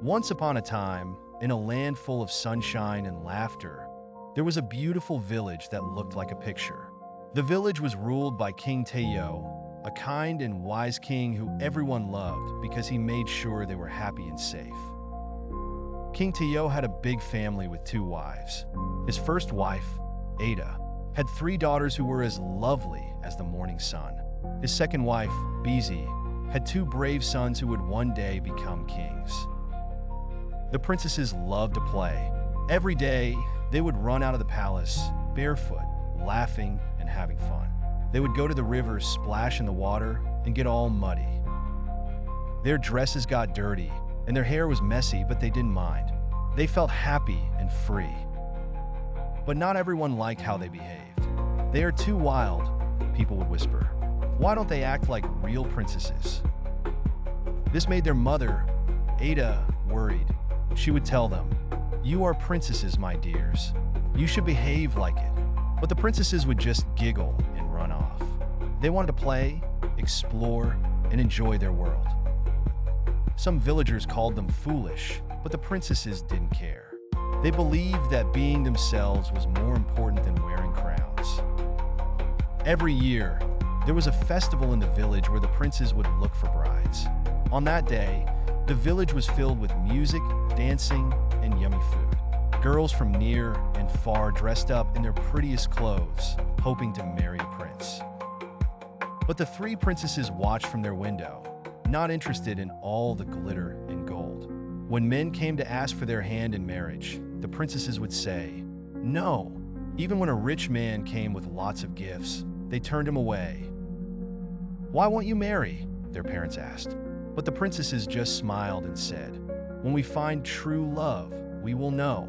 Once upon a time, in a land full of sunshine and laughter, there was a beautiful village that looked like a picture. The village was ruled by King Teo, a kind and wise king who everyone loved because he made sure they were happy and safe. King Teo had a big family with two wives. His first wife, Ada, had three daughters who were as lovely as the morning sun. His second wife, Bizi, had two brave sons who would one day become kings. The princesses loved to play. Every day, they would run out of the palace, barefoot, laughing and having fun. They would go to the river, splash in the water, and get all muddy. Their dresses got dirty, and their hair was messy, but they didn't mind. They felt happy and free. But not everyone liked how they behaved. "They are too wild," people would whisper. "Why don't they act like real princesses?" This made their mother, Ada, worried. She would tell them, "You are princesses, my dears. You should behave like it." But the princesses would just giggle and run off. They wanted to play, explore, and enjoy their world. Some villagers called them foolish, but the princesses didn't care. They believed that being themselves was more important than wearing crowns. Every year, there was a festival in the village where the princes would look for brides. On that day, the village was filled with music, dancing, and yummy food. Girls from near and far dressed up in their prettiest clothes, hoping to marry a prince. But the three princesses watched from their window, not interested in all the glitter and gold. When men came to ask for their hand in marriage, the princesses would say, "No." Even when a rich man came with lots of gifts, they turned him away. "Why won't you marry?" their parents asked. But the princesses just smiled and said, "When we find true love, we will know."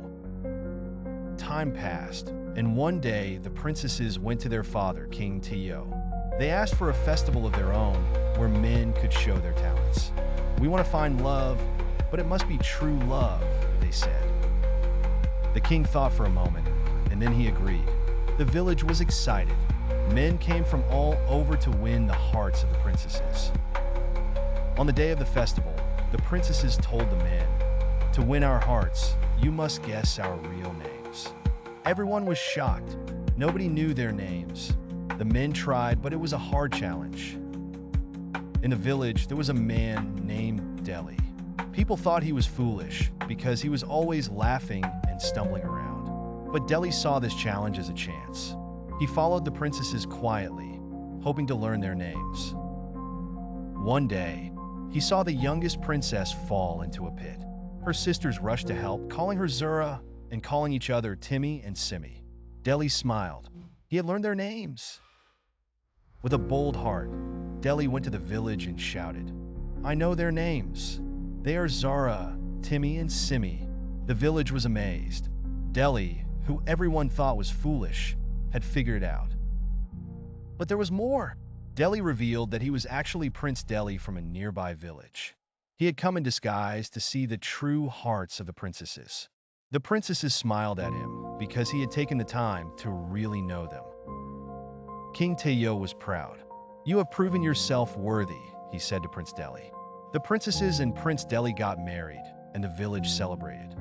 Time passed, and one day the princesses went to their father, King Teo. They asked for a festival of their own where men could show their talents. "We want to find love, but it must be true love," they said. The king thought for a moment, and then he agreed. The village was excited. Men came from all over to win the hearts of the princesses. On the day of the festival, the princesses told the men, "To win our hearts, you must guess our real names." Everyone was shocked. Nobody knew their names. The men tried, but it was a hard challenge. In the village, there was a man named Deli. People thought he was foolish because he was always laughing and stumbling around. But Deli saw this challenge as a chance. He followed the princesses quietly, hoping to learn their names. One day, he saw the youngest princess fall into a pit. Her sisters rushed to help, calling her Zura and calling each other Timmy and Simmy. Deli smiled. He had learned their names. With a bold heart, Deli went to the village and shouted, "I know their names. They are Zara, Timmy, and Simmy." The village was amazed. Deli, who everyone thought was foolish, had figured it out. But there was more. Deli revealed that he was actually Prince Deli from a nearby village. He had come in disguise to see the true hearts of the princesses. The princesses smiled at him because he had taken the time to really know them. King Teo was proud. "You have proven yourself worthy," he said to Prince Deli. The princesses and Prince Deli got married, and the village celebrated.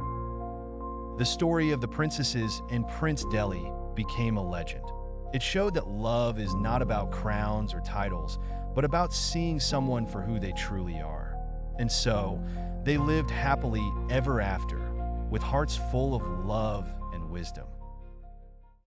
The story of the princesses and Prince Deli became a legend. It showed that love is not about crowns or titles, but about seeing someone for who they truly are. And so, they lived happily ever after, with hearts full of love and wisdom.